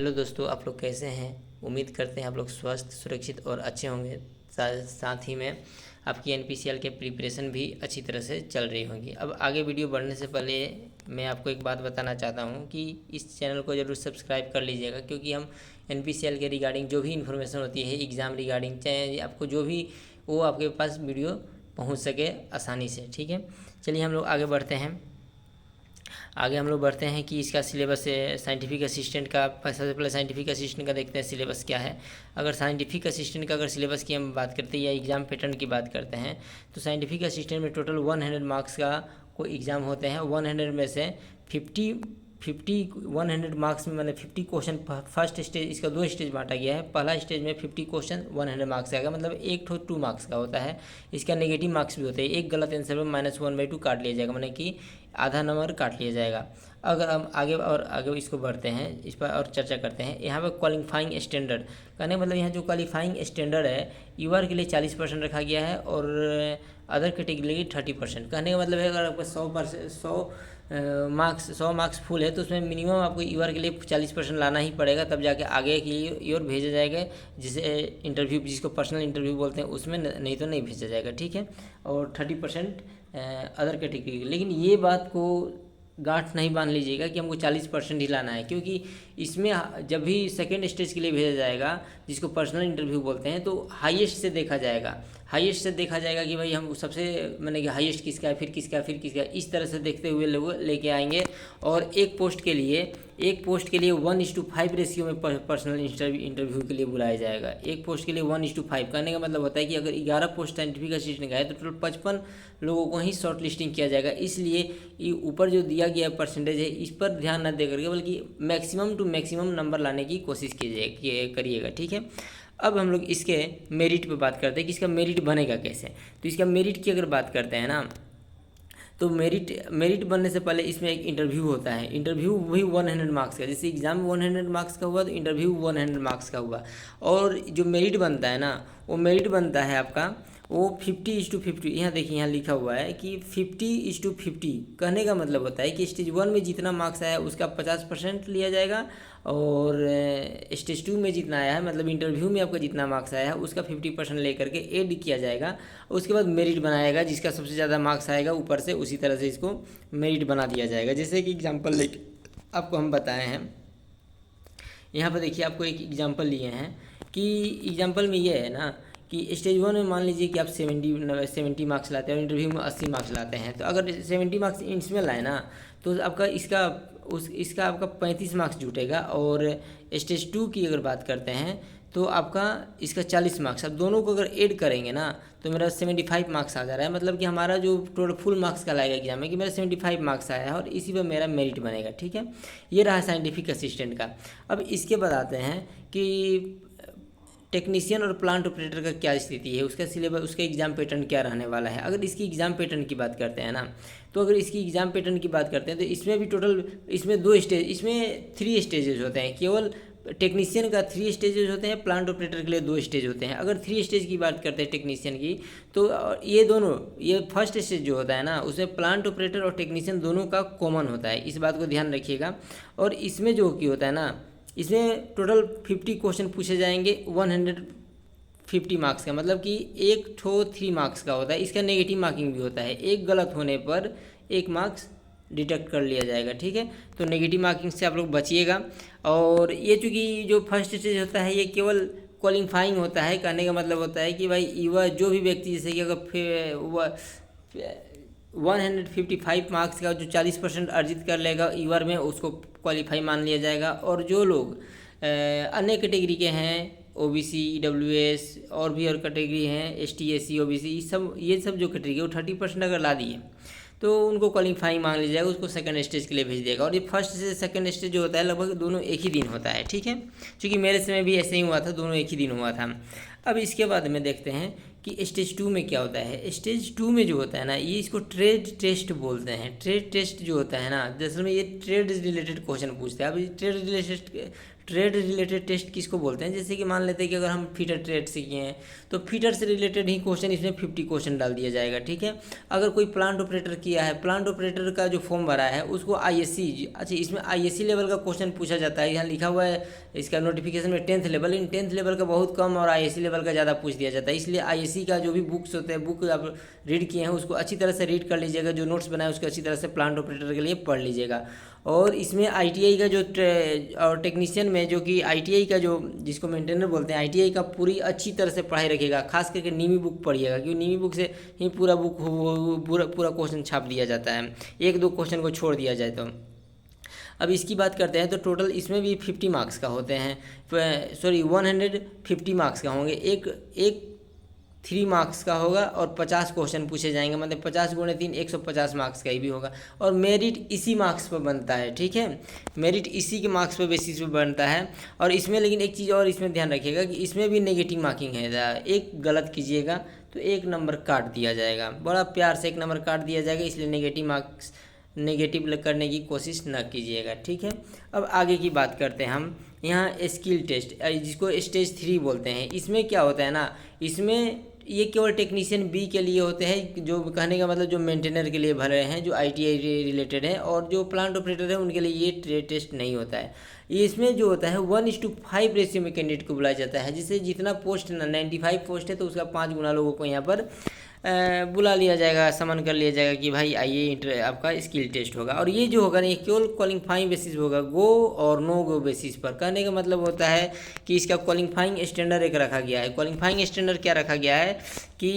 Hello दोस्तों, आप लोग कैसे हैं। उम्मीद करते हैं आप लोग स्वस्थ, सुरक्षित और अच्छे होंगे। साथ ही में आपकी एनपीसीएल के प्रिपरेशन भी अच्छी तरह से चल रही होंगी। अब आगे वीडियो बढ़ने से पहले मैं आपको एक बात बताना चाहता हूं कि इस चैनल को ज़रूर सब्सक्राइब कर लीजिएगा, क्योंकि हम एनपीसीएल के रिगार्डिंग जो भी इन्फॉर्मेशन होती है एग्ज़ाम रिगार्डिंग, चाहे आपको जो भी वो आपके पास वीडियो पहुँच सके आसानी से। ठीक है, चलिए हम लोग आगे बढ़ते हैं कि इसका सिलेबस साइंटिफिक असिस्टेंट का। सबसे पहले साइंटिफिक असिस्टेंट का देखते हैं सिलेबस क्या है। अगर साइंटिफिक असिस्टेंट का सिलेबस की हम बात करते हैं या एग्ज़ाम पैटर्न की बात करते हैं, तो साइंटिफिक असिस्टेंट में टोटल 100 मार्क्स का कोई एग्ज़ाम होते हैं। 100 में से 100 मार्क्स में मैंने 50 क्वेश्चन फर्स्ट स्टेज, इसका 2 स्टेज बांटा गया है। पहला स्टेज में 50 क्वेश्चन 100 मार्क्स आएगा, मतलब एक 2 मार्क्स का होता है। इसका नेगेटिव मार्क्स भी होते हैं। एक गलत आंसर में -1/2 काट लिया जाएगा, मतलब कि आधा नंबर काट लिया जाएगा। अगर हम आगे इसको बढ़ते हैं, इस पर और चर्चा करते हैं। यहाँ पर क्वालिफाइंग स्टैंडर्ड कहने का मतलब यहाँ जो क्वालिफाइंग स्टैंडर्ड है, यूआर के लिए 40% रखा गया है और अदर कैटेगरी के लिए 30%। कहने का मतलब है अगर आपका 100 मार्क्स फुल है तो उसमें मिनिमम आपको यूआर के लिए 40% लाना ही पड़ेगा, तब जाके आगे के लिए और भेजा जाएगा, जिसे इंटरव्यू, जिसको पर्सनल इंटरव्यू बोलते हैं, उसमें नहीं तो नहीं भेजा जाएगा। ठीक है, और 30% अदर कैटेगरी। लेकिन ये बात को गांठ नहीं बांध लीजिएगा कि हमको 40% ही लाना है, क्योंकि इसमें जब भी सेकेंड स्टेज के लिए भेजा जाएगा, जिसको पर्सनल इंटरव्यू बोलते हैं, तो हाईएस्ट से देखा जाएगा। हाईएस्ट से देखा जाएगा कि भाई हम सबसे मैंने कि हाईएस्ट किसका है, फिर किसका, फिर किसका, इस तरह से देखते हुए लोग लेके आएंगे। और एक पोस्ट के लिए 1:5 रेशियो में पर्सनल इंटरव्यू के लिए बुलाया जाएगा। एक पोस्ट के लिए 1:5 कहने का मतलब होता है कि अगर 11 पोस्ट साइंटिफिक असिस्टेंट का है तो टोटल 55 लोगों को ही शॉर्ट लिस्टिंग किया जाएगा। इसलिए ये ऊपर जो दिया गया परसेंटेज है, इस पर ध्यान न दे करके बल्कि मैक्सिमम टू मैक्सिमम नंबर लाने की कोशिश करिएगा। ठीक है, अब हम लोग इसके मेरिट पे बात करते हैं कि इसका मेरिट बनेगा कैसे। तो इसका मेरिट की अगर बात करते हैं ना, तो मेरिट बनने से पहले इसमें एक इंटरव्यू होता है। इंटरव्यू वही 100 मार्क्स का, जैसे एग्जाम 100 मार्क्स का हुआ तो इंटरव्यू 100 मार्क्स का हुआ। और जो मेरिट बनता है ना, वो मेरिट बनता है आपका वो 50:50। यहाँ देखिए, यहाँ लिखा हुआ है कि 50:50। कहने का मतलब होता है कि स्टेज 1 में जितना मार्क्स आया उसका 50% लिया जाएगा, और स्टेज 2 में जितना आया है, मतलब इंटरव्यू में आपका जितना मार्क्स आया है उसका 50% लेकर के ऐड किया जाएगा। उसके बाद मेरिट बनाएगा, जिसका सबसे ज़्यादा मार्क्स आएगा ऊपर से, उसी तरह से इसको मेरिट बना दिया जाएगा। जैसे कि एग्जाम्पल लेके आपको हम बताए हैं, यहाँ पर देखिए आपको एक एग्जाम्पल लिए हैं कि एग्जाम्पल में ये है ना कि स्टेज 1 में मान लीजिए कि आप 70 मार्क्स लाते हैं और इंटरव्यू में 80 मार्क्स लाते हैं। तो अगर 70 मार्क्स इसमें लाए ना, तो आपका इसका आपका 35 मार्क्स जुटेगा। और स्टेज 2 की अगर बात करते हैं तो आपका इसका 40 मार्क्स। अब दोनों को अगर ऐड करेंगे ना तो मेरा 75 मार्क्स आ जा रहा है। मतलब कि हमारा जो टोटल फुल मार्क्स का लाएगा एग्जाम में कि मेरा 75 मार्क्स आया है, और इसी पर मेरा मेरिट बनेगा। ठीक है, ये रहा साइंटिफिक असिस्टेंट का। अब इसके बाद आते हैं कि टेक्नीशियन और प्लांट ऑपरेटर का क्या स्थिति है, उसका सिलेबस, उसका एग्जाम पैटर्न क्या रहने वाला है। अगर इसकी एग्जाम पैटर्न की बात करते हैं ना, तो अगर इसकी एग्जाम पैटर्न की बात करते हैं तो इसमें भी टोटल, इसमें 2 स्टेज, इसमें 3 स्टेजेस होते हैं। केवल टेक्नीशियन का 3 स्टेजेस होते हैं, प्लांट ऑपरेटर के लिए 2 स्टेज होते हैं। अगर 3 स्टेज की बात करते हैं टेक्नीशियन की, तो ये दोनों, ये फर्स्ट स्टेज जो होता है ना, उसमें प्लांट ऑपरेटर और टेक्नीशियन दोनों का कॉमन होता है। इस बात को ध्यान रखिएगा। और इसमें जो की होता है ना, इसमें टोटल 50 क्वेश्चन पूछे जाएंगे 150 मार्क्स का, मतलब कि 3 मार्क्स का होता है। इसका नेगेटिव मार्किंग भी होता है, एक गलत होने पर 1 मार्क्स डिडक्ट कर लिया जाएगा। ठीक है, तो नेगेटिव मार्किंग से आप लोग बचिएगा। और ये चूँकि जो फर्स्ट स्टेज होता है ये केवल क्वालिफाइंग होता है। कहने का मतलब होता है कि भाई युवा जो भी व्यक्ति, जैसे कि अगर 155 मार्क्स का जो 40% अर्जित कर लेगा ईवर में, उसको क्वालिफाई मान लिया जाएगा। और जो लोग अन्य कैटेगरी के हैं, ओबीसी, ईडब्ल्यूएस और भी और कैटेगरी हैं, एसटी, एससी, ओबीसी, ये सब जो कैटेगरी है वो 30% अगर ला दिए तो उनको क्वालिफाइंग मान लिया जाएगा, उसको सेकंड स्टेज के लिए भेज देगा। और ये फर्स्ट से सेकंड स्टेज जो होता है लगभग दोनों एक ही दिन होता है। ठीक है, क्योंकि मेरे समय भी ऐसे ही हुआ था, दोनों एक ही दिन हुआ था। अब इसके बाद में देखते हैं कि स्टेज 2 में क्या होता है। स्टेज 2 में जो होता है ना, ये इसको ट्रेड टेस्ट बोलते हैं। ट्रेड टेस्ट जो होता है ना, दरअसल में ये ट्रेड रिलेटेड क्वेश्चन पूछते हैं। अब ट्रेड रिलेटेड टेस्ट किसको बोलते हैं, जैसे कि मान लेते हैं कि अगर हम फीटर ट्रेड से किए हैं तो फीटर से रिलेटेड ही क्वेश्चन इसमें 50 क्वेश्चन डाल दिया जाएगा, ठीक है। अगर कोई प्लांट ऑपरेटर किया है, प्लांट ऑपरेटर का जो फॉर्म भरा है उसको आईएससी, अच्छा इसमें आईएससी लेवल का क्वेश्चन पूछा जाता है। यहाँ लिखा हुआ है इसका नोटिफिकेशन में 10th लेवल, इन 10th लेवल का बहुत कम और आईएससी लेवल का ज़्यादा पूछ दिया जाता है। इसलिए आईएससी का जो भी बुक्स होते हैं, बुक आप रीड किए हैं उसको अच्छी तरह से रीड कर लीजिएगा, जो नोट्स बनाए उसको अच्छी तरह से प्लांट ऑपरेटर के लिए पढ़ लीजिएगा। और इसमें आईटीआई का जो और टेक्नीशियन में जो कि आईटीआई का जो जिसको मेंटेनर बोलते हैं, आईटीआई का पूरी अच्छी तरह से पढ़ाई रखिएगा। खास करके नीमी बुक पढ़िएगा, क्योंकि नीमी बुक से ही पूरा पूरा क्वेश्चन छाप दिया जाता है, एक दो क्वेश्चन को छोड़ दिया जाए तो। अब इसकी बात करते हैं तो टोटल इसमें भी 50 मार्क्स का होते हैं, सॉरी 150 मार्क्स का होंगे। एक 3 मार्क्स का होगा और 50 क्वेश्चन पूछे जाएंगे, मतलब 50 गुणे 3 150 मार्क्स का ही भी होगा। और मेरिट इसी मार्क्स पर बनता है, ठीक है, मेरिट इसी के मार्क्स पर बेसिस पे बनता है। और इसमें लेकिन एक चीज़ और इसमें ध्यान रखिएगा कि इसमें भी नेगेटिव मार्किंग है। एक गलत कीजिएगा तो 1 नंबर काट दिया जाएगा, बड़ा प्यार से 1 नंबर काट दिया जाएगा, इसलिए नेगेटिव करने की कोशिश न कीजिएगा, ठीक है। अब आगे की बात करते हैं हम। यहाँ स्किल टेस्ट जिसको स्टेज 3 बोलते हैं, इसमें क्या होता है ना, इसमें ये केवल टेक्नीशियन बी के लिए होते हैं, जो कहने का मतलब जो मेंटेनर के लिए भर रहे हैं, जो आईटीआई रिलेटेड है, और जो प्लांट ऑपरेटर है उनके लिए ये टेस्ट नहीं होता है। इसमें जो होता है 1:5 रेशियो में कैंडिडेट को बुलाया जाता है, जिससे जितना पोस्ट ना 95 पोस्ट है तो उसका 5 गुना लोगों को यहाँ पर बुला लिया जाएगा, समन कर लिया जाएगा कि भाई आइए आपका स्किल टेस्ट होगा। और ये जो होगा ना, ये केवल क्वालिफाइंग बेसिस होगा, गो और नो गो बेसिस पर। कहने का मतलब होता है कि इसका क्वालिफाइंग स्टैंडर्ड एक रखा गया है। क्वालिफाइंग स्टैंडर्ड क्या रखा गया है कि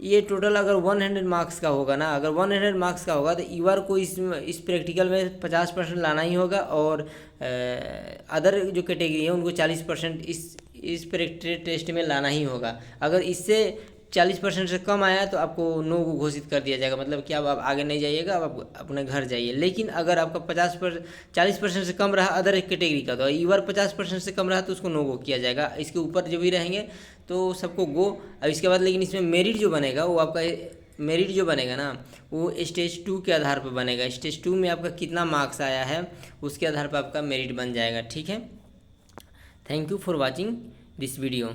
ये टोटल अगर 100 मार्क्स का होगा ना, अगर 100 मार्क्स का होगा तो ईवार को इस प्रैक्टिकल में 50% लाना ही होगा, और अदर जो कैटेगरी है उनको 40% इस प्रैक्टिकल टेस्ट में लाना ही होगा। अगर इससे 40% से कम आया तो आपको नो को घोषित कर दिया जाएगा, मतलब कि अब आप आगे नहीं जाइएगा, अब आप अपने घर जाइए। लेकिन अगर आपका 40% से कम रहा अदर कैटेगरी का, तो ईवर 50% से कम रहा तो उसको नो गो किया जाएगा। इसके ऊपर जो भी रहेंगे तो सबको गो। अब इसके बाद लेकिन इसमें मेरिट जो बनेगा वो आपका मेरिट जो बनेगा ना, वो स्टेज 2 के आधार पर बनेगा। स्टेज 2 में आपका कितना मार्क्स आया है उसके आधार पर आपका मेरिट बन जाएगा, ठीक है। Thank you for watching this video.